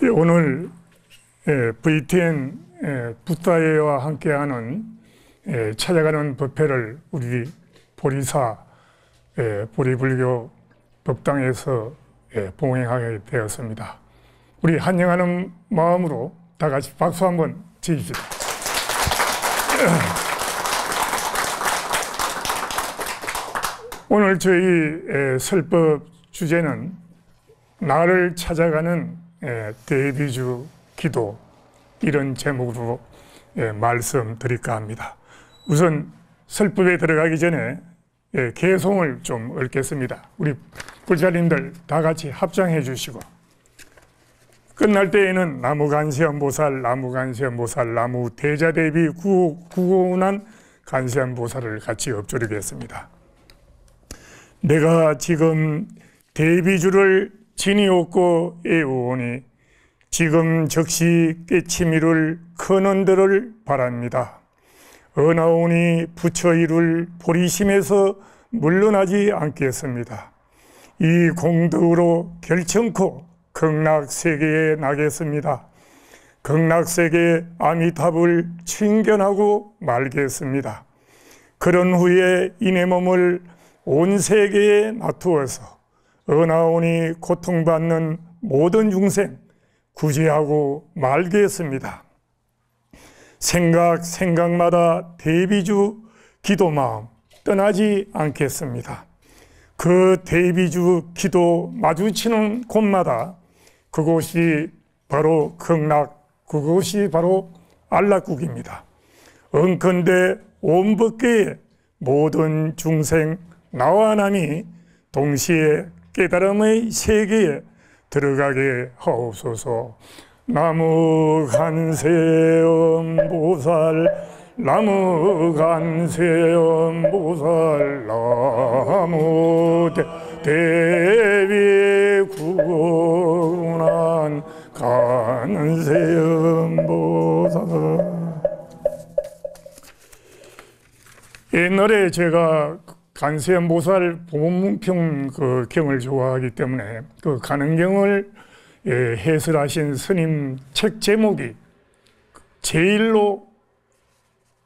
오늘 VTN 붓다예와 함께하는 찾아가는 법회를 우리 보리사 보리불교 법당에서 봉행하게 되었습니다. 우리 환영하는 마음으로 다 같이 박수 한번 치십시다. 오늘 저희 설법 주제는 나를 찾아가는 대비주 기도, 이런 제목으로 말씀드릴까 합니다. 우선 설법에 들어가기 전에 개송을 좀 읊겠습니다. 우리 불자님들 다 같이 합장해 주시고, 끝날 때에는 나무간세음보살, 나무간세음보살, 나무대자대비 구원한 간세음보살을 같이 읊조리겠습니다. 내가 지금 대비주를 지니옵고 애우오니 지금 즉시 깨치미를 큰언들을 바랍니다. 어나오니 부처 이룰 보리심에서 물러나지 않겠습니다. 이 공덕으로 결정코 극락세계에 나겠습니다. 극락세계 아미탑을 친견하고 말겠습니다. 그런 후에 이내 몸을 온 세계에 놔두어서 어나오니 고통받는 모든 중생 구제하고 말겠습니다. 생각마다 대비주 기도 마음 떠나지 않겠습니다. 그 대비주 기도 마주치는 곳마다 그곳이 바로 극락, 그곳이 바로 안락국입니다. 언컨대 온 법계의 모든 중생 나와 남이 동시에 깨달음의 세계에 들어가게 하옵소서. 나무간세음보살, 나무간세음보살, 나무대비구난 간세음보살. 옛날에 제가 간세음보살 보문평 그 경을 좋아하기 때문에 그 가능경을 해설하신 스님 책 제목이 제일로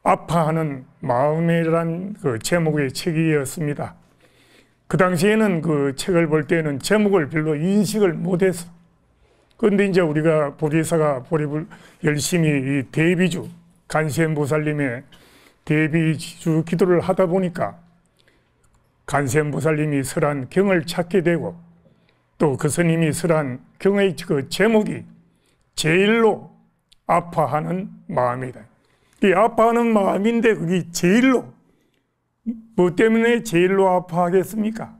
아파하는 마음이란 그 제목의 책이었습니다. 그 당시에는 그 책을 볼 때는 제목을 별로 인식을 못해서, 그런데 이제 우리가 보리사가 열심히 이 대비주 간세음보살님의 대비주 기도를 하다 보니까 간세음보살님이 설한 경을 찾게 되고, 또 그 스님이 설한 경의 그 제목이 제일로 아파하는 마음이다. 이 아파하는 마음인데 그게 제일로, 뭐 때문에 제일로 아파하겠습니까?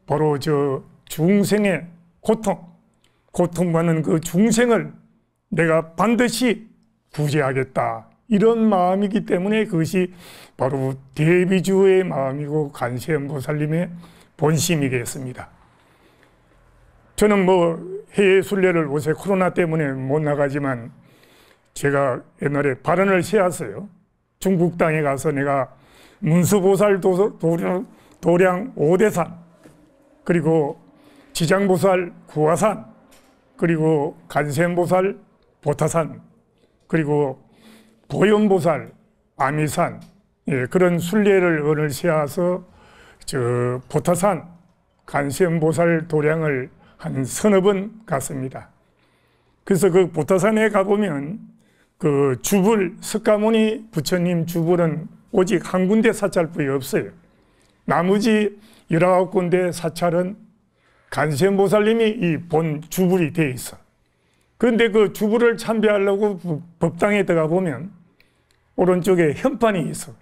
바로 저 중생의 고통받는 그 중생을 내가 반드시 구제하겠다, 이런 마음이기 때문에 그것이 바로 대비주의 마음이고 간세음보살님의 본심이겠습니다. 저는 뭐 해외 순례를 요새 코로나 때문에 못 나가지만 제가 옛날에 발언을 세웠어요. 중국 땅에 가서 내가 문수보살 도량 오대산, 그리고 지장보살 구화산, 그리고 간세음보살 보타산, 그리고 보현보살 아미산, 그런 순례를 오늘 세워서 저 보타산 간세음보살 도량을 한 서너 번 갔습니다. 그래서 그 보타산에 가보면 그 주불, 석가모니 부처님 주불은 오직 한 군데 사찰뿐이 없어요. 나머지 19군데 사찰은 간세음보살님이 이 본 주불이 되어 있어. 그런데 그 주불을 참배하려고 법당에 들어가 보면 오른쪽에 현판이 있어.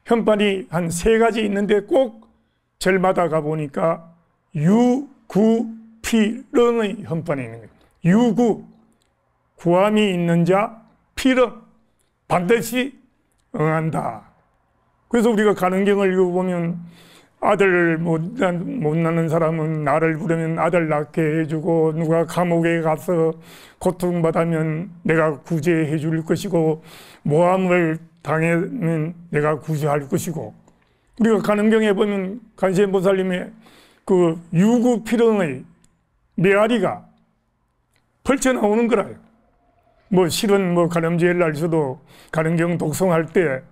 현판이 한 3가지 있는데 꼭 절마다 가보니까 유구피렁의 현판이 있는 거예요. 유구, 구함이 있는 자, 피렁, 반드시 응한다. 그래서 우리가 가능경을 읽어보면 아들 못 낳는 사람은 나를 부르면 아들 낳게 해주고, 누가 감옥에 가서 고통받으면 내가 구제해 줄 것이고, 모함을 당하면 내가 구제할 것이고, 우리가 가능경에 보면 간세음보살님의 그 유구피렁의 메아리가 펼쳐 나오는 거라요. 뭐 실은 뭐 가늠죄를 날서도 가늠경 독송할 때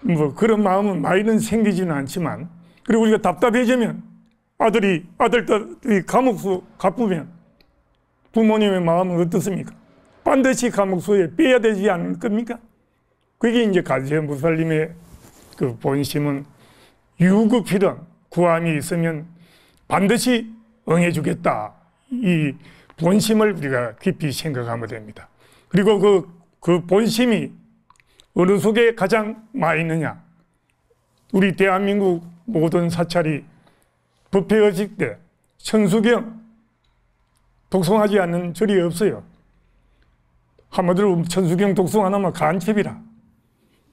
뭐 그런 마음은 많이는 생기지는 않지만, 그리고 우리가 답답해지면 아들이 감옥수 갚으면 부모님의 마음은 어떻습니까? 반드시 감옥수에 빼야 되지 않을 겁니까? 그게 이제 가세무살님의 그 본심은 유급필은 구함이 있으면 반드시 응해주겠다. 이 본심을 우리가 깊이 생각하면 됩니다. 그리고 그 본심이 어느 속에 가장 많이 있느냐? 우리 대한민국 모든 사찰이 법회의식 때 천수경 독송하지 않는 절이 없어요. 한마디로 천수경 독송 하나만 간첩이라.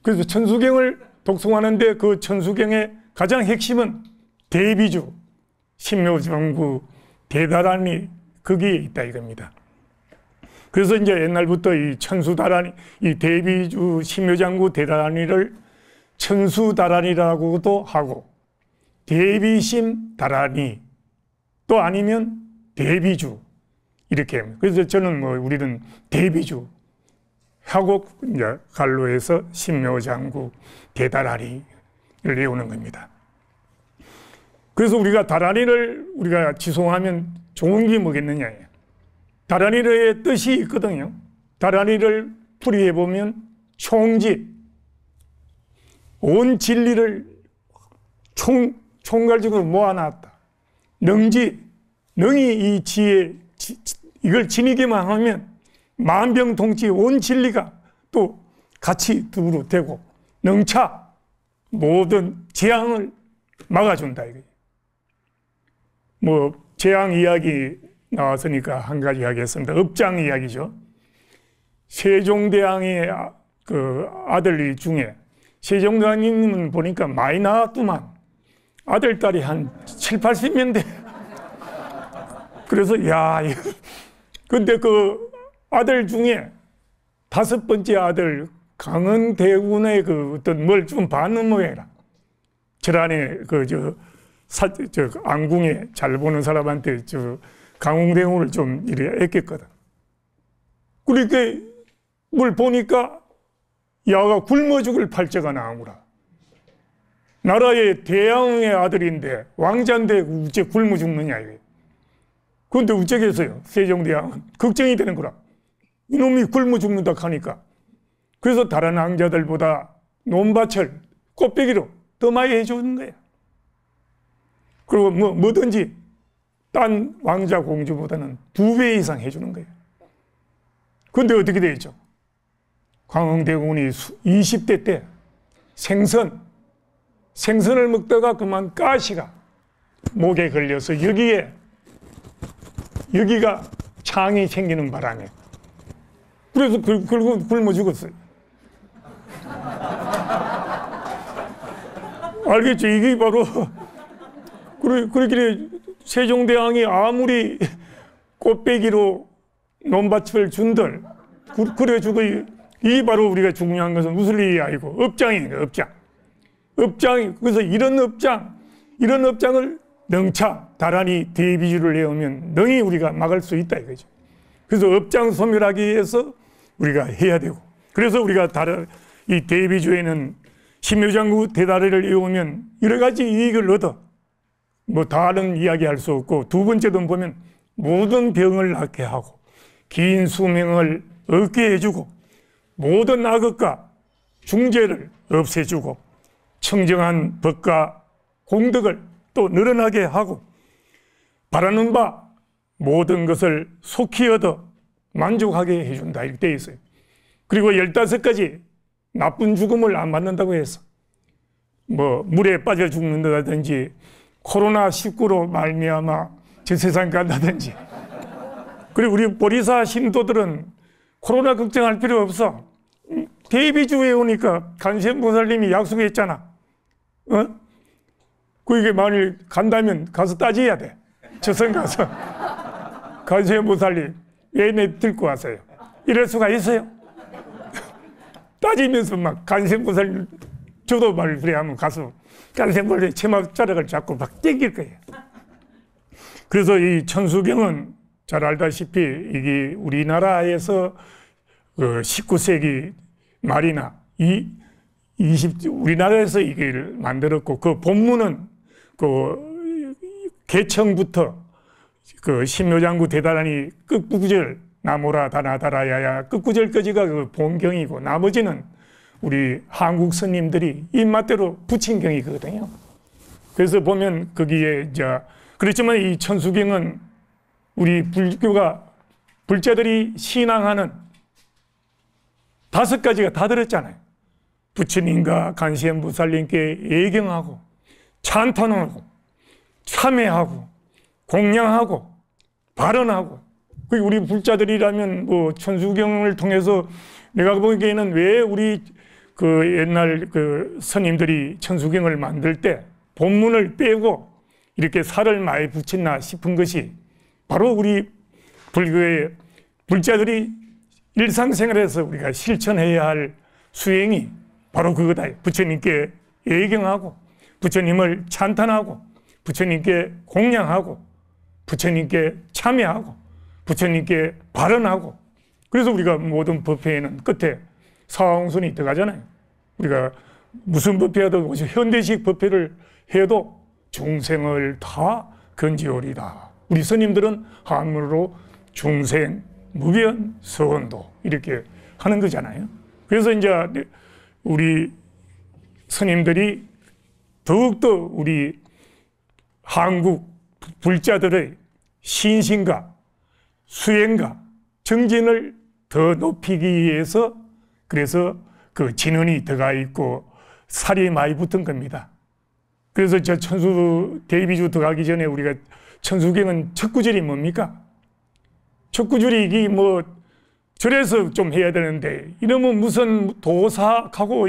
그래서 천수경을 독송하는데 그 천수경의 가장 핵심은 대비주, 신묘정구, 대다란이 거기에 있다 이겁니다. 그래서 이제 옛날부터 이 천수다란이, 이 대비주, 신묘장구, 대다란이를 천수다란이라고도 하고, 대비심 다란이, 또 아니면 대비주, 이렇게 합니다. 그래서 저는 뭐 우리는 대비주 하고 이제 갈로에서 신묘장구, 대다란이를 외우는 겁니다. 그래서 우리가 다란이를 우리가 지송하면 좋은 게 뭐겠느냐. 다란이의 뜻이 있거든요. 다란이를 풀이해 보면 총지, 온 진리를 총괄적으로 모아놨다. 능지, 능히 이 지혜, 이걸 지니기만 하면 만병통치 온 진리가 또 같이 두루 되고, 능차, 모든 재앙을 막아준다. 뭐 재앙 이야기 나왔으니까 한 가지 이야기했습니다. 업장 이야기죠. 세종대왕의 그 아들 중에 세종대왕님은 보니까 많이 나왔더만 아들, 딸이 한 7, 80명 돼. 그래서 근데 그 아들 중에 5번째 아들 강은대군의 그 어떤 뭘 좀 받는 모양이라. 절안에 안궁에 잘 보는 사람한테 강웅대군을 좀 이래 애꼈거든. 그러니까 뭘 보니까 야가 굶어 죽을 팔자가 나오더라. 나라의 대왕의 아들인데, 왕자인데 어째 굶어 죽느냐 이게. 그런데 어쩌겠어요. 세종대왕은 걱정이 되는 거라. 이놈이 굶어 죽는다 하니까. 그래서 다른 왕자들보다 논밭을 꽃배기로 더 많이 해주는 거야. 그리고 뭐든지 딴 왕자 공주보다는 2배 이상 해주는 거예요. 그런데 어떻게 되죠? 광흥대군이 20대 때 생선을 먹다가 그만 가시가 목에 걸려서 여기가 창이 생기는 바람에, 그래서 굶어 죽었어요. 알겠죠? 이게 바로 그렇게 세종대왕이 아무리 꽃배기로 논밭을 준들 그래주고, 이게 바로 우리가 중요한 것은 무슨 일이 아니고 업장이니까 업장이. 그래서 이런 업장을 능차 다란이 대비주를 내오면 능히 우리가 막을 수 있다 이거죠. 그래서 업장 소멸하기 위해서 우리가 해야 되고, 그래서 우리가 이 대비주에는 신묘장구 대다리를 외우면 여러 가지 이익을 얻어. 뭐 다른 이야기 할 수 없고, 두 번째도 보면 모든 병을 낫게 하고 긴 수명을 얻게 해주고, 모든 악업과 중죄를 없애주고, 청정한 법과 공덕을 또 늘어나게 하고, 바라는 바 모든 것을 속히 얻어 만족하게 해준다 이렇게 되어 있어요. 그리고 15가지 나쁜 죽음을 안 받는다고 해서, 뭐 물에 빠져 죽는다든지 코로나19로 말미암아 저 세상 간다든지. 그리고 우리 보리사 신도들은 코로나 걱정할 필요 없어. 대비주에 오니까 간세무살님이 약속했잖아. 그게 만일 간다면 가서 따져야 돼. 저선 가서 간세무살님 왜 내 들고 왔어요? 이럴 수가 있어요? 따지면서 막 간세무살님 저도 말 그래 하면 가서 간세무살님 체막자락을 잡고 막 땡길 거예요. 그래서 이 천수경은 잘 알다시피 이게 우리나라에서 19세기 말이나 우리나라에서 이걸 만들었고, 그 본문은 그 개청부터 그 신묘장구 대단하니 끝구절 나무라 다나다라야야 끝구절까지가 그 본경이고, 나머지는 우리 한국 스님들이 입맛대로 붙인 경이거든요. 그래서 보면 거기에 이제 그렇지만 이 천수경은 우리 불자들이 신앙하는 5가지가 다 들었잖아요. 부처님과 간시현보살님께 예경하고 찬탄하고 참회하고 공양하고 발언하고, 우리 불자들이라면 뭐 천수경을 통해서 내가 보기에는 왜 우리 그 옛날 그 스님들이 천수경을 만들 때 본문을 빼고 이렇게 살을 많이 붙였나 싶은 것이 바로 우리 불교의 불자들이 일상생활에서 우리가 실천해야 할 수행이 바로 그거다. 부처님께 예경하고 부처님을 찬탄하고 부처님께 공양하고 부처님께 참여하고 부처님께 발언하고. 그래서 우리가 모든 법회에는 끝에 사홍선이 들어가잖아요. 우리가 무슨 법회라도 현대식 법회를 해도 중생을 다 건지오리다. 우리 스님들은 한문으로 중생 무변 서원도 이렇게 하는 거잖아요. 그래서 이제 우리 스님들이 더욱더 우리 한국 불자들의 신심과 수행과 정진을 더 높이기 위해서 그래서 그 진언이 들어가 있고 살이 많이 붙은 겁니다. 그래서 저 천수 대비주 들어가기 전에 우리가 천수경은 첫 구절이 뭡니까? 첫 구절이 이게 뭐 절에서 좀 해야 되는데 이러면 무슨 도사하고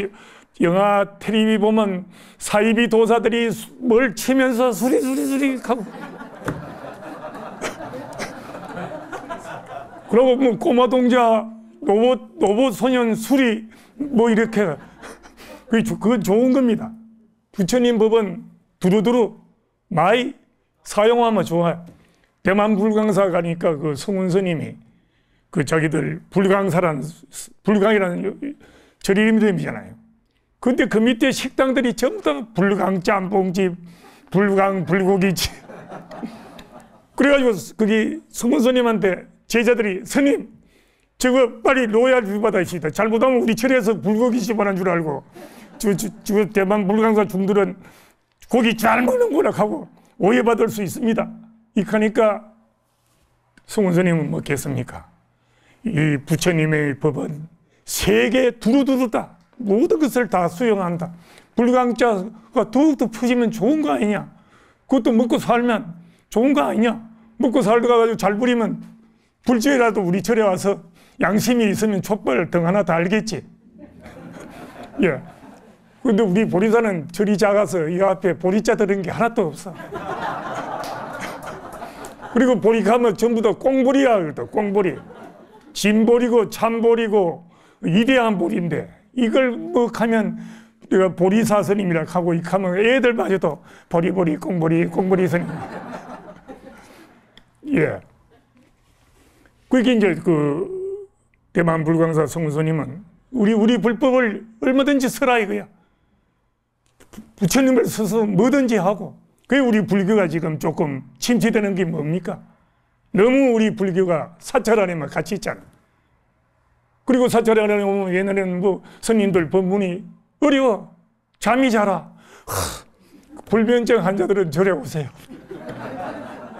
영화 텔레비 보면 사이비 도사들이 뭘 치면서 수리수리수리 하고 그리고 뭐 꼬마 동자 로봇 소년 수리 뭐 이렇게 그건 좋은 겁니다. 부처님 법은 두루두루 많이 사용하면 좋아요. 대만 불광사 가니까 그 성운 스님이 그 자기들 불광이라는 절 이름이잖아요. 근데 그 밑에 식당들이 전부 다 불광 짬뽕집, 불광 불고기집. 그래가지고 거기 성운 스님한테 제자들이 스님 저거 빨리 로얄 받아시다. 잘못하면 우리 절에서 불고기집 하는 줄 알고 저 대만 불광사 중들은 고기 잘 먹는구나 하고 오해받을 수 있습니다. 이러니까 성운 스님은 뭐겠습니까? 이 부처님의 법은 세계 두루두루다. 모든 것을 다 수용한다. 불광자가 더욱더 퍼지면 좋은 거 아니냐? 그것도 먹고 살면 좋은 거 아니냐? 먹고 살다가 가지고 잘 부리면 불지라도 우리 절에 와서 양심이 있으면 촛불 등 하나 달겠지. 예. 근데 우리 보리사는 절이 작아서 이 앞에 보리자 들은 게 하나도 없어. 그리고 보리 가면 전부 다 꽁보리야. 꽁보리. 진보리고 참보리고 위대한 보리인데 이걸 뭐 하면 내가 보리사 스님이라 하고 이 하면 애들마저도 보리보리 꽁보리 스님. 예. 그게 이제 그 대만 불광사 성운 스님은 우리 불법을 얼마든지 써라 이거야. 부처님을 써서 뭐든지 하고. 그게 우리 불교가 지금 조금 침체되는 게 뭡니까? 너무 우리 불교가 사찰 안에만 같이 있잖아. 그리고 사찰 안에 오면 옛날에는 뭐 스님들 법문이 어려워. 잠이 자라. 불면증 환자들은 절에 오세요.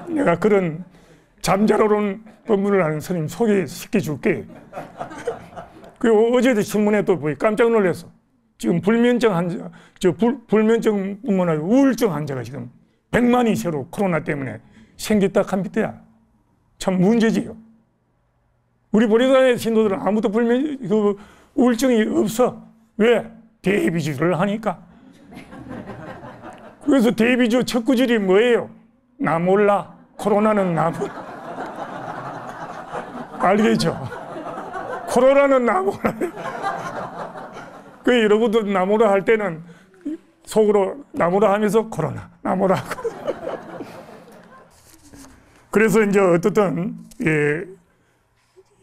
내가 그런 잠자러 온 법문을 하는 스님 소개시켜 줄게. 그리고 어제도 신문에 또 보니 깜짝 놀랐어. 지금 불면증 환자, 불면증뿐만 아니라 우울증 환자가 지금 100만이 새로 코로나 때문에 생겼다 합니다야. 참 문제지요. 우리 보리사의 신도들은 아무도 우울증이 없어. 왜? 대비주를 하니까. 그래서 대비주 첫 구절이 뭐예요? 나 몰라. 코로나는 나 몰라. 알겠죠? 코로나는 나 몰라. 그 여러분들 나무라 할 때는 속으로 나무라 하면서 코로나, 나무라. 그래서 이제 어떻든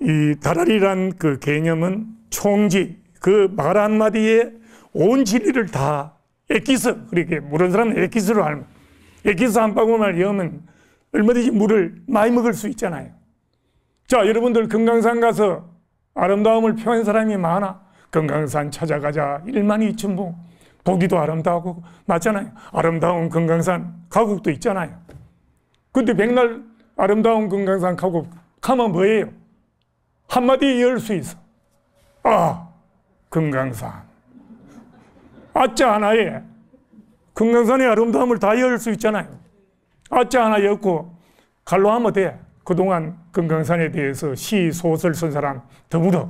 이 다랄이란 그 개념은 총지, 그 말 한마디에 온 진리를 다 액기스, 그렇게 모르는 사람은 액기스로 알면, 액기스 한 방울만 여면 얼마든지 물을 많이 먹을 수 있잖아요. 자, 여러분들 금강산 가서 아름다움을 표현한 사람이 많아. 금강산 찾아가자 12,000보. 보기도 아름다우고 맞잖아요. 아름다운 금강산 가곡도 있잖아요. 근데 백날 아름다운 금강산 가곡 가면 뭐예요? 한마디 열 수 있어. 아, 금강산. 아자 하나에 금강산의 아름다움을 다 열 수 있잖아요. 아자 하나 엮고 갈로 하면 돼. 그동안 금강산에 대해서 시, 소설 쓴 사람 더불어.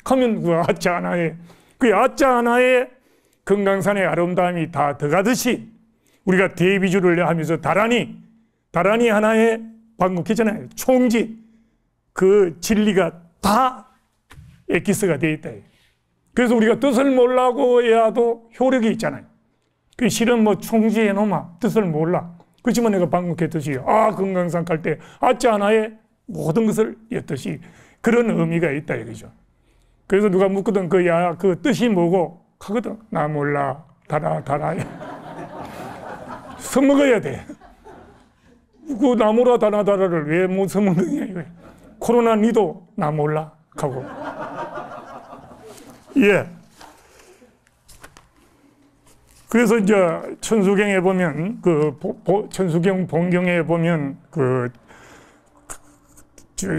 하면 그 아자 하나에, 그 아자 하나에 금강산의 아름다움이 다 들어가듯이 우리가 대비주를 하면서 다란이 하나에 방금 했잖아요. 총지, 그 진리가 다 엑기스가 되어 있다. 그래서 우리가 뜻을 몰라고 해야도 효력이 있잖아요. 그 실은 뭐 총지해 놓으면 뜻을 몰라. 그렇지만 내가 방금 했듯이 금강산 갈 때 아자 하나에 모든 것을 였듯이 그런 의미가 있다 이거죠. 그래서 누가 묻거든 그 뜻이 뭐고 하거든. 나 몰라. 달아. 써먹어야 돼. 그 나 몰라 달아를 왜 못 써먹느냐 이거야. 코로나 니도 나 몰라 하고. 예. 그래서 이제 천수경에 보면 천수경 본경에 보면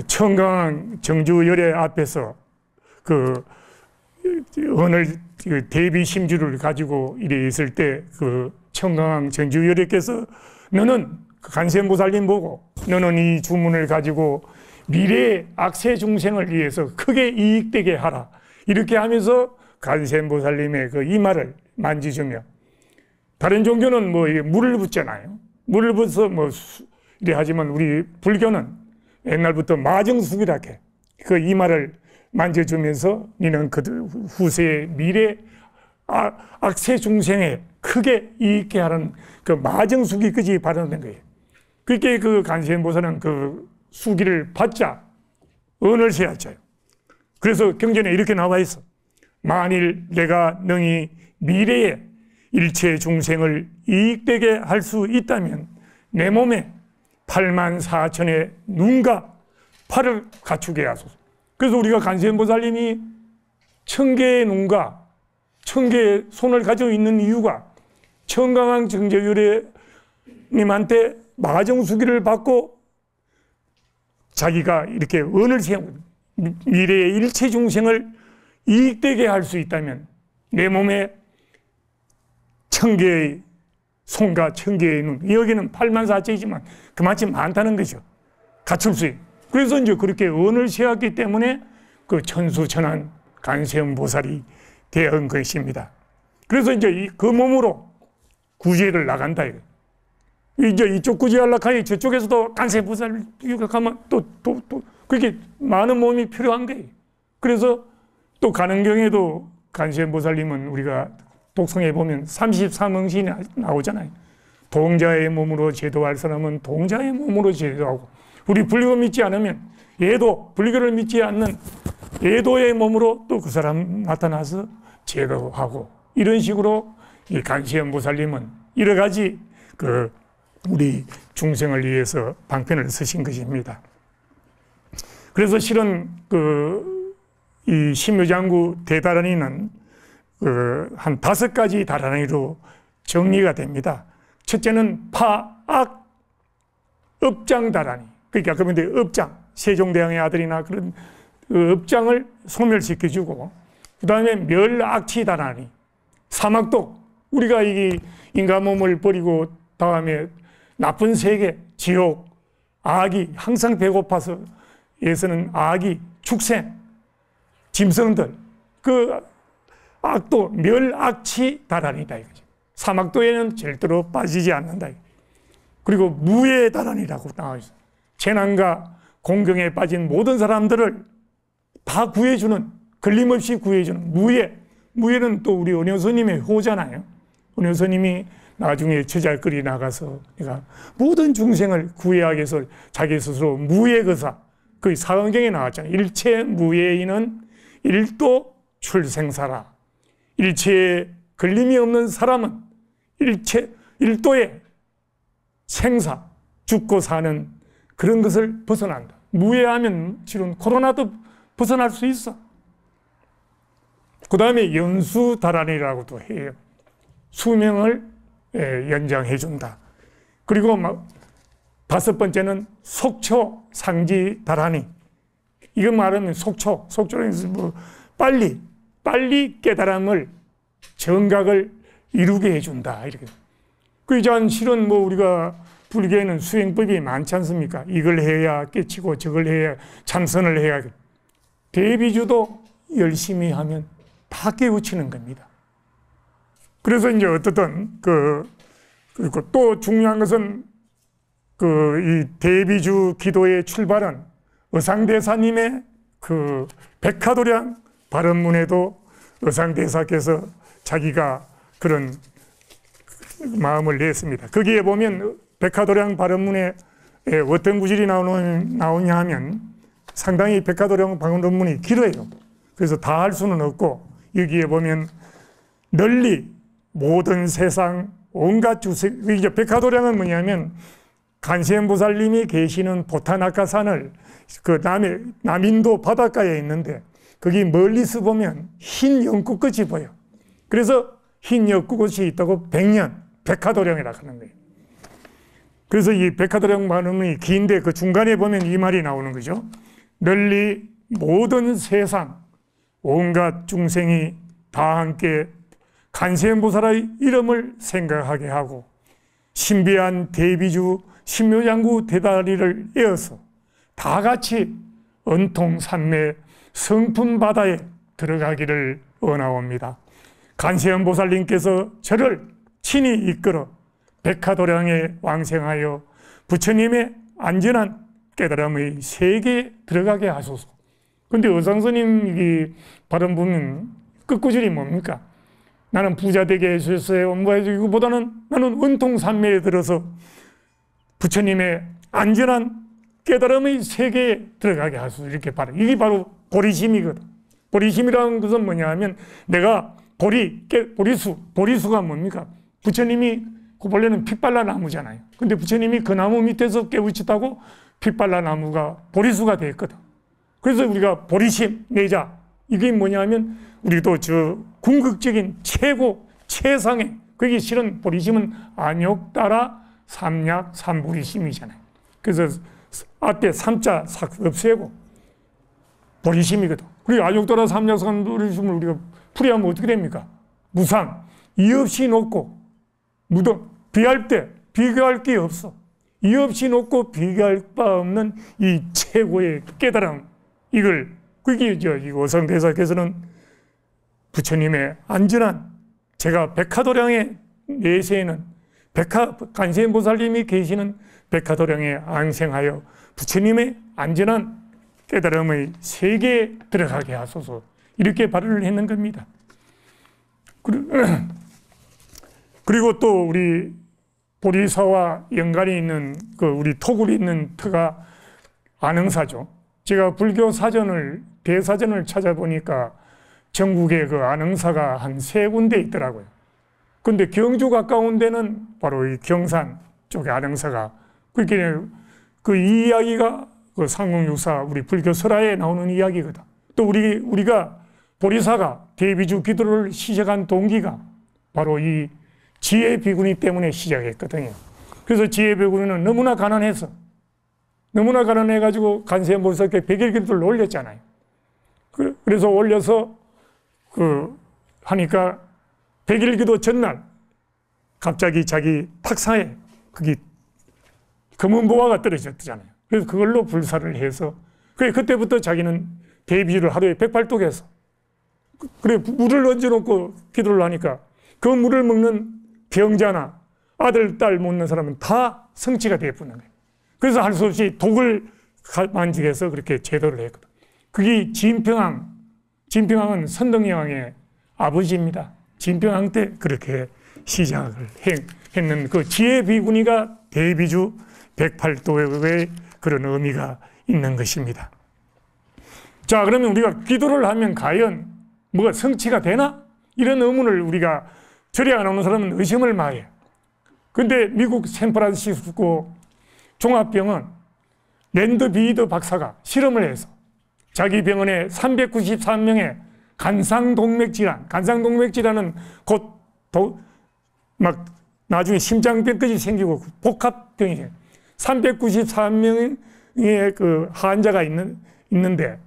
청강 정주열애 앞에서 언을 대비 심주를 가지고 이래 있을 때 청강 정주열애께서 너는 간센보살님 보고 너는 이 주문을 가지고 미래의 악세 중생을 위해서 크게 이익되게 하라. 이렇게 하면서 간센보살님의 이마를 만지주며 다른 종교는 물을 붓잖아요. 물을 붓어서 이래 하지만 우리 불교는 옛날부터 마정숙이라 해. 그 이마를 만져주면서 너는 그 후세의 미래 악세 중생에 크게 이익게 하는 그 마정숙이 그지 발현된 거예요. 그렇게 그 간센보살은 그 수기를 받자 언을 세웠어요. 그래서 경전에 이렇게 나와 있어. 만일 내가 능히 미래에 일체 중생을 이익되게 할 수 있다면 내 몸에 84,000의 눈과 팔을 갖추게 하소서. 그래서 우리가 간센보살님이 1000개의 눈과 1000개의 손을 가지고 있는 이유가 청강왕 정제유래님한테 마정수기를 받고 자기가 이렇게 언을 세운 미래의 일체 중생을 이익되게 할 수 있다면 내 몸에 1000개의 손과 1000개의 눈, 여기는 84,000이지만 그만큼 많다는 거죠. 갖출 수 있는. 그래서 이제 그렇게 언을 세웠기 때문에 그 천수천한 간세음보살이 되은 것입니다. 그래서 이제 그 몸으로 구제를 나간다. 이제 이쪽 구제하려고 하니 저쪽에서도 간세음보살 가면 또 그렇게 많은 몸이 필요한 거예요. 그래서 또 가는 경에도 간세음보살님은 우리가 독성에 보면 33응신이 나오잖아요. 동자의 몸으로 제도할 사람은 동자의 몸으로 제도하고, 우리 불교 믿지 않으면 예도, 불교를 믿지 않는 예도의 몸으로 또 그 사람 나타나서 제도하고, 이런 식으로 이 간세음보살님은 여러 가지 우리 중생을 위해서 방편을 쓰신 것입니다. 그래서 실은 이 심묘장구 대다란이는 한 5가지 다란이로 정리가 됩니다. 첫째는 파악 업장 다란이. 그러니까 그런데 업장, 세종대왕의 아들이나 그런 업장을 소멸시켜주고, 그 다음에 멸악치 다란이, 사막독. 우리가 이 인간 몸을 버리고 다음에 나쁜 세계, 지옥, 악이 항상 배고파서 예서는 악이 축생, 짐승들, 그 악도 멸악치 다란이다 이거죠. 사막도에는 절대로 빠지지 않는다. 그리고 무예 다란이라고 나와 있어요. 재난과 공경에 빠진 모든 사람들을 다 구해주는, 걸림없이 구해주는 무예. 무예는 또 우리 은효스님의 호잖아요. 은효스님이 나중에 저잘거리 나가서 내가 모든 중생을 구해하기 위해서 자기 스스로 무예거사, 그 사언경에 나왔잖아요. 일체 무예인은 일도 출생사라. 일체에 걸림이 없는 사람은 일도의 생사, 죽고 사는 그런 것을 벗어난다. 무예하면 실은 코로나도 벗어날 수 있어. 그 다음에 연수다란이라고도 해요. 수명을 연장해 준다. 그리고 다섯 번째는 속초상지다란이. 이거 말하면 속초는 뭐 빨리 깨달음을 정각을 이루게 해준다. 이렇게. 그 실은 뭐 우리가 불교에는 수행법이 많지 않습니까? 이걸 해야 깨치고 저걸 해야 참선을 해야. 대비주도 열심히 하면 다 깨우치는 겁니다. 그래서 이제 어떻든 그리고 또 중요한 것은 이 대비주 기도의 출발은 의상대사님의 백화도량 발언문에도 의상대사께서 자기가 그런 마음을 냈습니다. 거기에 보면 백화도량 발언문에 어떤 구절이 나오냐 하면 상당히 백화도량 발언문이 길어요. 그래서 다 할 수는 없고 여기에 보면 널리 모든 세상 온갖 주생, 이제 백화도량은 뭐냐면 간세음보살님이 계시는 보타나카산을 남인도 바닷가에 있는데 거기 멀리서 보면 흰 연꽃꽃이 보여. 그래서 흰 연꽃꽃이 있다고 백화도량이라고 하는 거예요. 그래서 이 백화도량 발음이 긴데 그 중간에 보면 이 말이 나오는 거죠. 널리 모든 세상 온갖 중생이 다 함께 간세음보살의 이름을 생각하게 하고 신비한 대비주 신묘장구 대다리를 이어서 다 같이 은통산매 성품 바다에 들어가기를 원하옵니다. 간세음보살님께서 저를 친히 이끌어 백화도량에 왕생하여 부처님의 안전한 깨달음의 세계에 들어가게 하소서. 근데 의상스님 발언 보면 끝구절이 뭡니까? 나는 부자 되게 해주세요. 뭐 이거보다는 나는 은통산매에 들어서 부처님의 안전한 깨달음의 세계에 들어가게 하소서. 이렇게 발언. 이게 바로 보리심이거든. 보리심이라는 것은 뭐냐 하면 내가 보리수가 뭡니까? 부처님이 본래는 핏발라 나무잖아요. 근데 부처님이 그 나무 밑에서 깨우쳤다고 핏발라 나무가 보리수가 되었거든. 그래서 우리가 보리심, 내자, 이게 뭐냐 하면 우리도 궁극적인 최상의, 그게 실은 보리심은 안욕따라 삼약 삼보리심이잖아요. 그래서 앞에 삼자 삭 없애고 보리심이거든. 그리고 안욕따라 삼약 삼보리심을 우리가 풀이하면 어떻게 됩니까? 무상, 이 없이 높고 무덤, 비할 때 비교할 게 없어. 이 없이 높고 비교할 바 없는 이 최고의 깨달음, 이걸 그게 이 오성대사께서는 부처님의 안전한, 제가 백화도량에 내세에는 간세음보살님이 계시는 백화도량에 앙생하여 부처님의 안전한 깨달음의 세계에 들어가게 하소서. 이렇게 발언을 했는 겁니다. 그리고 또 우리 보리사와 연관이 있는 우리 토굴이 있는 터가 안흥사죠. 제가 불교 대사전을 찾아보니까 전국에 안흥사가 한 3군데 있더라고요. 근데 경주 가까운 데는 바로 이 경산 쪽에 안흥사가, 그렇게 이 이야기가 상공육사 우리 불교 설화에 나오는 이야기거든. 또 우리가 보리사가 대비주 기도를 시작한 동기가 바로 이 지혜 비구니 때문에 시작했거든요. 그래서 지혜 비구니는 너무나 가난해가지고 간세음보살께 백일기도를 올렸잖아요. 그래서 올려서 하니까 백일기도 전날 갑자기 자기 탁사에 거기 검은 보화가 떨어졌잖아요. 그래서 그걸로 불사를 해서 그때부터 자기는 대비주를 하루에 108독에서 물을 얹어놓고 기도를 하니까 그 물을 먹는 병자나 아들, 딸 못 낳는 사람은 다 성취가 되어버리는 거예요. 그래서 할 수 없이 독을 만직해서 그렇게 제도를 했거든. 그게 진평왕은 선덕여왕의 아버지입니다. 진평왕 때 그렇게 시작을 했는 그 지혜 비구니가 대비주 108도의 그런 의미가 있는 것입니다. 자, 그러면 우리가 기도를 하면 과연 뭐가 성취가 되나? 이런 의문을 우리가 절에 안 오는 사람은 의심을 마해요. 근데 미국 샌프란시스코 종합병원 랜드 비드 박사가 실험을 해서 자기 병원에 393명의 간상동맥질환은 곧 막 나중에 심장병까지 생기고 복합병이에요. 393명의 그 환자가 있는데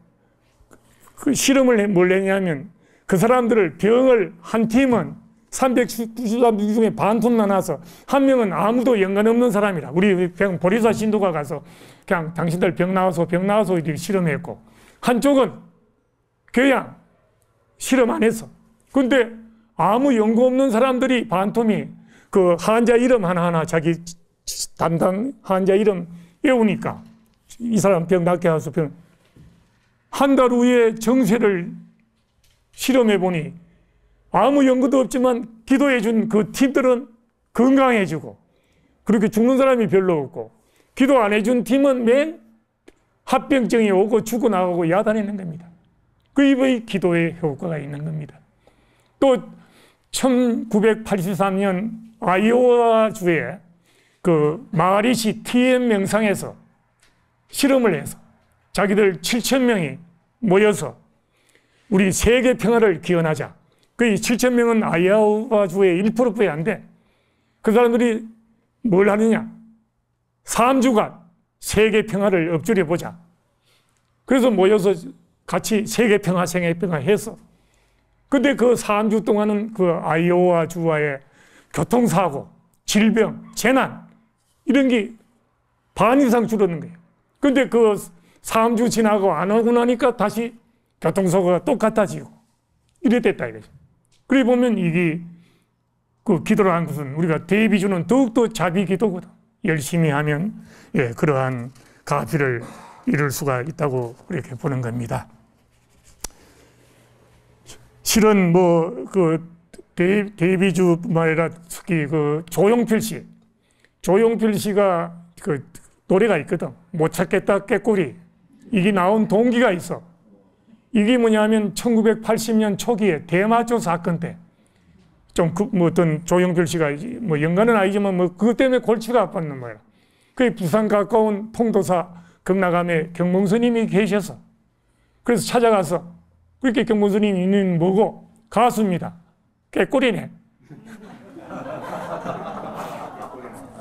그 실험을 뭘 했냐면 그 사람들을 병을 한 팀은 393명 중에 반쯤 나눠서 한 명은 아무도 연관 없는 사람이라. 우리 병 보리사 신도가 가서 그냥 당신들 병 나와서 이렇게 실험했고, 한쪽은 그냥 실험 안 했어. 근데 아무 연고 없는 사람들이 반틈이 그 환자 이름 하나하나 자기 담당 환자 이름 외우니까 이 사람 병 낫게 해서 한 달 후에 정세를 실험해 보니 아무 연고도 없지만 기도해 준 그 팀들은 건강해지고 그렇게 죽는 사람이 별로 없고, 기도 안 해준 팀은 맨 합병증이 오고 죽어나가고 야단했는 겁니다. 그 기도의 효과가 있는 겁니다. 또 1983년 아이오와주의 그 마하리시 TM 명상에서 실험을 해서 자기들 7,000명이 모여서 우리 세계 평화를 기원하자. 그 7,000명은 아이오와주의 1%뿐이 안 돼. 그 사람들이 뭘 하느냐? 3주간 세계 평화를 엎주려 보자. 그래서 모여서 같이 세계 평화, 생애 평화 해서. 근데 그 3주 동안은 그 아이오와 주와의 교통사고, 질병, 재난, 이런 게 반 이상 줄었는 거예요. 근데 그 3주 지나고 안 오고 나니까 다시 교통사고가 똑같아지고 이래 됐다 이거죠. 그래 보면 이게 그 기도라는 것은 우리가 대비주는 더욱더 자비 기도거든. 열심히 하면 그러한 가피를 이룰 수가 있다고 그렇게 보는 겁니다. 실은 그 대비주뿐만 아니라 특히 그 조용필 씨가 그 노래가 있거든. 못 찾겠다 깨꼬리. 이게 나온 동기가 있어. 이게 뭐냐면 1980년 초기에 대마초 사건 때 좀 어떤 조용필 씨가 뭐 연관은 아니지만 뭐 그것 때문에 골치가 아팠는 거야. 그 부산 가까운 통도사 극락암에 경몽스님이 계셔서 그래서 찾아가서 그렇게 경몽스님이 뭐고 가수입니다. 깨꼬리네.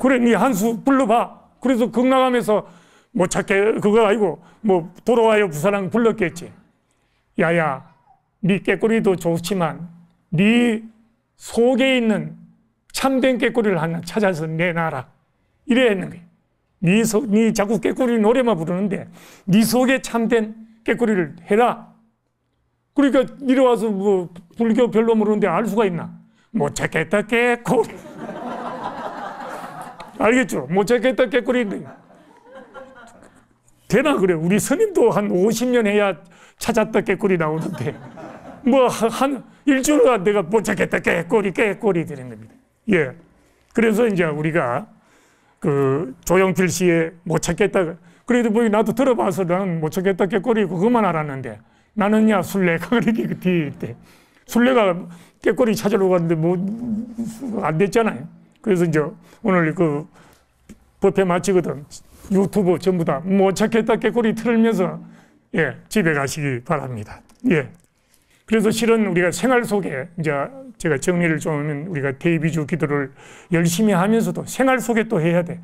그래, 네 한 수 불러봐. 그래서 극락암에서 못 찾게 그거 아니고 뭐 돌아와요 부산항 불렀겠지. 야야, 네 깨꼬리도 좋지만 네 속에 있는 참된 깨꼬리를 하나 찾아서 내놔라. 이래 했는 거예요. 네 자꾸 깨꼬리 노래만 부르는데 네 속에 참된 깨꼬리를 해라. 그러니까 이리 와서 뭐 불교 별로 모르는데 알 수가 있나? 못 찾겠다 깨꼬리. 알겠죠? 못 찾겠다 깨꼬리인데 되나 그래. 우리 스님도 한 50년 해야 찾았다 깨꼬리 나오는데 뭐 한 일주일간 내가 못 찾겠다 깨꼬리 되는 겁니다. 예. 그래서 이제 우리가 그 조용필 씨의 못 찾겠다, 그래도 뭐 나도 들어봐서 나는 못 찾겠다 깨꼬리 그것만 알았는데 나는야 술래가 그렇게 뒤에 술래가 깨꼬리 찾으러 갔는데 뭐 안 됐잖아요. 그래서 이제 오늘 그 법회 마치거든 유튜브 전부 다 못 찾겠다 깨꼬리 틀면서 집에 가시기 바랍니다. 예. 그래서 실은 우리가 생활 속에 이제 제가 정리를 좀 하면 우리가 대비주 기도를 열심히 하면서도 생활 속에 또 해야 돼.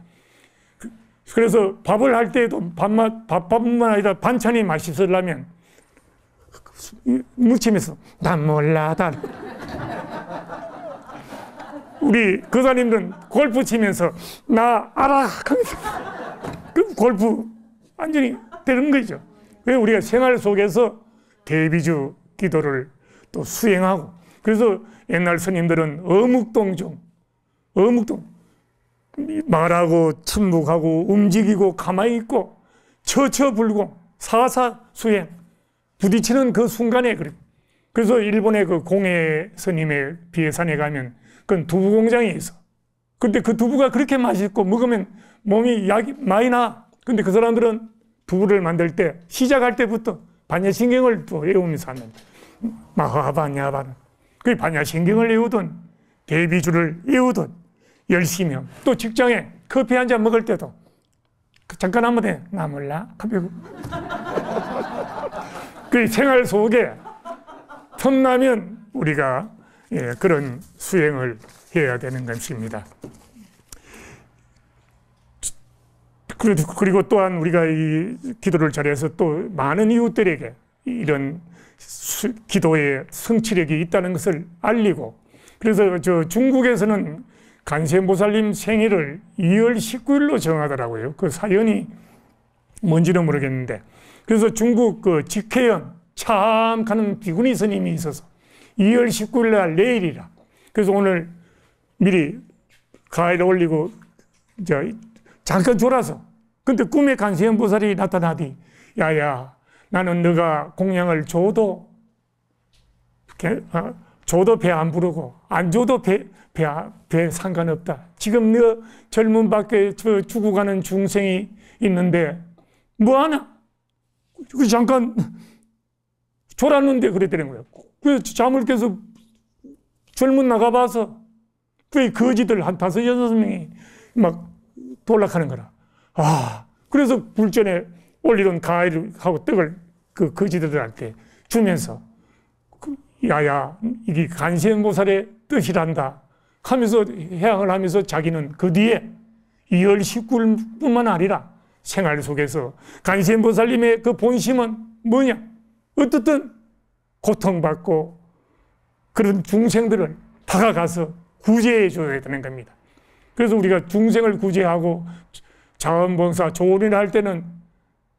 그래서 밥을 할 때도 밥뿐만 아니라 반찬이 맛있으려면 묻히면서 난 몰라. 우리 거사님들은 골프 치면서 나 알아 하면서 그 골프 완전히 되는 거죠. 그래서 우리가 생활 속에서 대비주 기도를 또 수행하고, 그래서 옛날 스님들은 어묵동중, 말하고 침묵하고 움직이고 가만히 있고 처처불공 사사수행 부딪히는 그 순간에 그래. 그래서 일본의 그 공예 스님의 비해산에 가면 그건 두부 공장이 있어. 근데 그 두부가 그렇게 맛있고 먹으면 몸이 약이 많이 나. 근데 그 사람들은 두부를 만들 때 시작할 때부터 반야신경을 또 외우면서 하는 마하반야반. 그 반야신경을 외우든 대비주를 외우든 열심히 하고, 또 직장에 커피 한 잔 먹을 때도 잠깐 한번 해. 나 몰라. 커피. 그 생활 속에 틈나면 우리가 그런 수행을 해야 되는 것입니다. 그리고 또한 우리가 이 기도를 잘해서 또 많은 이웃들에게 이런 기도의 성취력이 있다는 것을 알리고, 그래서 저 중국에서는 관세음보살님 생일을 2월 19일로 정하더라고요. 그 사연이 뭔지는 모르겠는데, 그래서 중국 그 직혜연 참 가는 비구니 스님이 있어서 2월 19일 날 내일이라, 그래서 오늘 미리 가위를 올리고 잠깐 졸아서, 근데 꿈에 관세음보살이 나타나디, 야야, 나는 너가 공양을 줘도 배 안 부르고 안 줘도 배 상관없다. 지금 너 젊은 밖에 죽어가는 중생이 있는데 뭐하나? 잠깐 졸았는데 그랬다는 거예요. 그 잠을 깨서 젊은 나가봐서 그 거지들 한 5-6명이 막 돌락하는 거라. 그래서 불전에 올리던 가위를 하고 떡을 그 거지들한테 주면서, 야야, 이게 관세음보살의 뜻이란다 하면서 해양을 하면서 자기는 그 뒤에 2월 19일뿐만 아니라 생활 속에서 관세음보살님의 그 본심은 뭐냐? 어떻든 고통받고 그런 중생들을 다가가서 구제해 줘야 되는 겁니다. 그래서 우리가 중생을 구제하고 자원봉사, 좋은 일 할 때는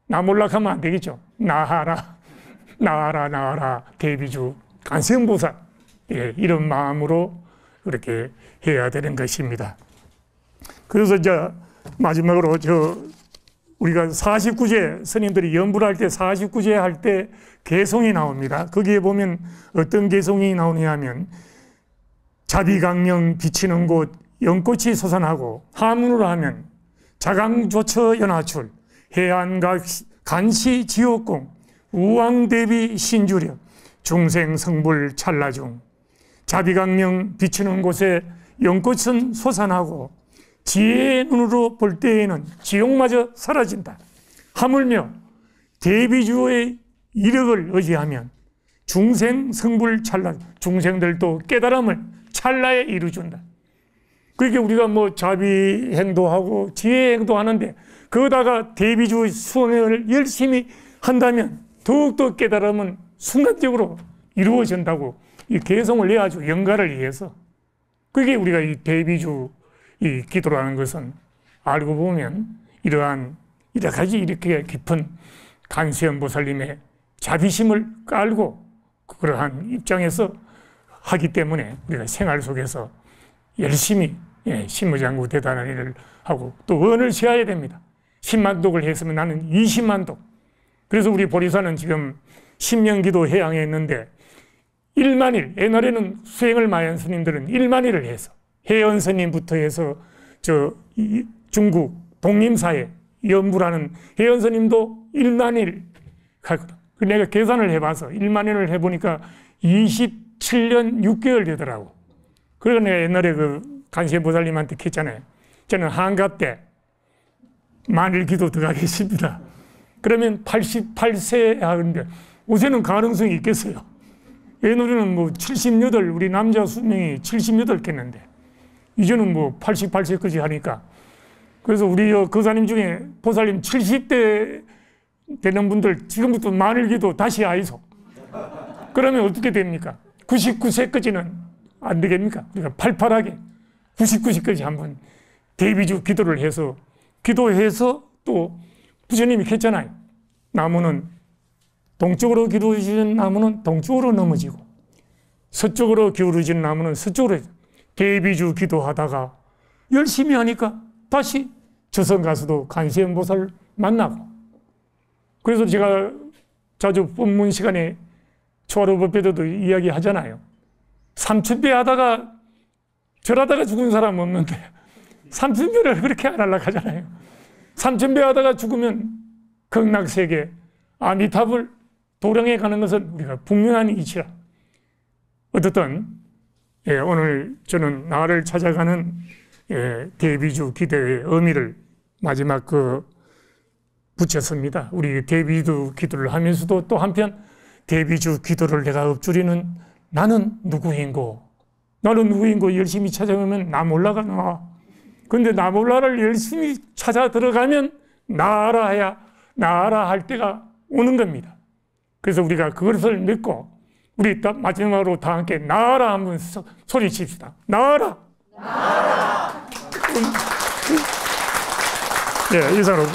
나 몰락하면 안 되겠죠. 나하라, 나하라, 나하라, 대비주, 관세음보살. 이런 마음으로 그렇게 해야 되는 것입니다. 그래서 이제 마지막으로 우리가 49제 스님들이 연불할 때 49제 할 때 개송이 나옵니다. 거기에 보면 어떤 개송이 나오냐 하면, 자비강명 비치는 곳 연꽃이 솟아나고, 하문으로 하면 자강조처 연하출, 해안가 간시 지옥공, 우왕대비 신주려, 중생성불 찰나중. 자비강명 비치는 곳에 연꽃은 솟아나고 지혜의 눈으로 볼 때에는 지옥마저 사라진다. 하물며 대비주의 이력을 의지하면 중생성불 찰나, 중생들도 깨달음을 찰나에 이루어준다. 그러니까 우리가 뭐 자비행도 하고 지혜행도 하는데, 거기다가 대비주 수행을 열심히 한다면 더욱더 깨달음은 순간적으로 이루어진다고 이 개성을 내야죠. 영가를 위해서. 그게 우리가 이 대비주 이 기도라는 것은 알고 보면 이러한 여러 가지 이렇게 깊은 관세음보살님의 자비심을 깔고 그러한 입장에서 하기 때문에 우리가 생활 속에서 열심히 신무장구 대단한 일을 하고 또 언을 세워야 됩니다. 10만 독을 했으면 나는 20만 독. 그래서 우리 보리사는 지금 신명기도 해양에 있는데 1만 일, 옛날에는 수행을 많이 한 스님들은 1만 일을 해서, 혜연 스님부터 해서 중국 동림사에 연불하는 혜연 스님도 1만 일 하거든. 내가 계산을 해봐서 1만 일을 해보니까 27년 6개월 되더라고. 그래서 내가 옛날에 그 관세음보살님한테 했잖아요. 저는 한갑 때 만일 기도 들어가겠습니다. 그러면 88세 하는데 요새는 가능성이 있겠어요. 옛날에는 뭐 78, 우리 남자 수명이 78겠는데 이제는 뭐 88세까지 하니까. 그래서 우리 거사님 중에 보살님 70대 되는 분들 지금부터 만일기도 다시 하이소. 그러면 어떻게 됩니까? 99세까지는 안 되겠습니까? 우리가 팔팔하게 99세까지 한번 대비주 기도를 해서, 기도해서 또 부처님이 했잖아요. 나무는 동쪽으로 기울어진 나무는 동쪽으로 넘어지고, 서쪽으로 기울어진 나무는 서쪽으로. 대비주 기도하다가 열심히 하니까 다시 저선 가서도 관세음보살 만나고. 그래서 제가 자주 법문 시간에 초하루법회도 이야기 하잖아요. 삼천배 하다가 절하다가 죽은 사람 없는데 삼천배를 그렇게 안 하려고 하잖아요. 삼천배 하다가 죽으면 극락세계 아미타불 도량에 가는 것은 우리가 분명한 이치라. 어떻든 오늘 저는 나를 찾아가는 대비주 기도의 의미를 마지막 붙였습니다. 우리 대비주 기도를 하면서도 또 한편 대비주 기도를 내가 읊조리는 나는 누구인고 열심히 찾아보면 나 몰라가 나와. 근데 나 몰라를 열심히 찾아 들어가면 나아라 할 때가 오는 겁니다. 그래서 우리가 그것을 믿고 우리 마지막으로 다 함께 나아라 한번 소리칩시다. 나아라. 이상으로.